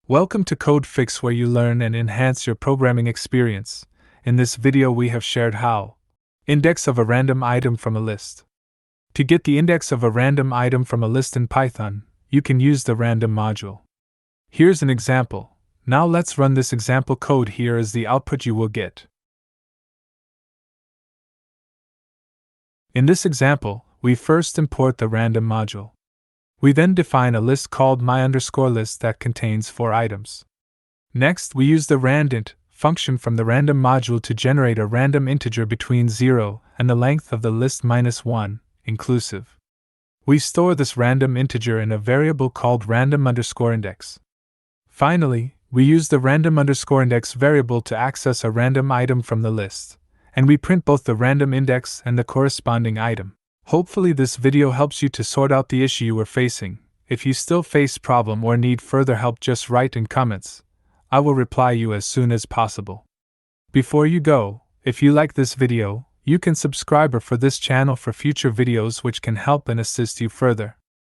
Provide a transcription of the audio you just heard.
Welcome to Code Fix, where you learn and enhance your programming experience. In this video we have shared how index of a random item from a list. To get the index of a random item from a list in Python, you can use the random module. Here's an example. Now let's run this example code. Here is the output you will get. In this example, we first import the random module. We then define a list called my_list that contains 4 items. Next, we use the randint function from the random module to generate a random integer between 0 and the length of the list -1, inclusive. We store this random integer in a variable called random_index. Finally, we use the random_index variable to access a random item from the list, and we print both the random index and the corresponding item. Hopefully this video helps you to sort out the issue you are facing. If you still face problem or need further help, just write in comments. I will reply you as soon as possible. Before you go, if you like this video, you can subscribe for this channel for future videos which can help and assist you further.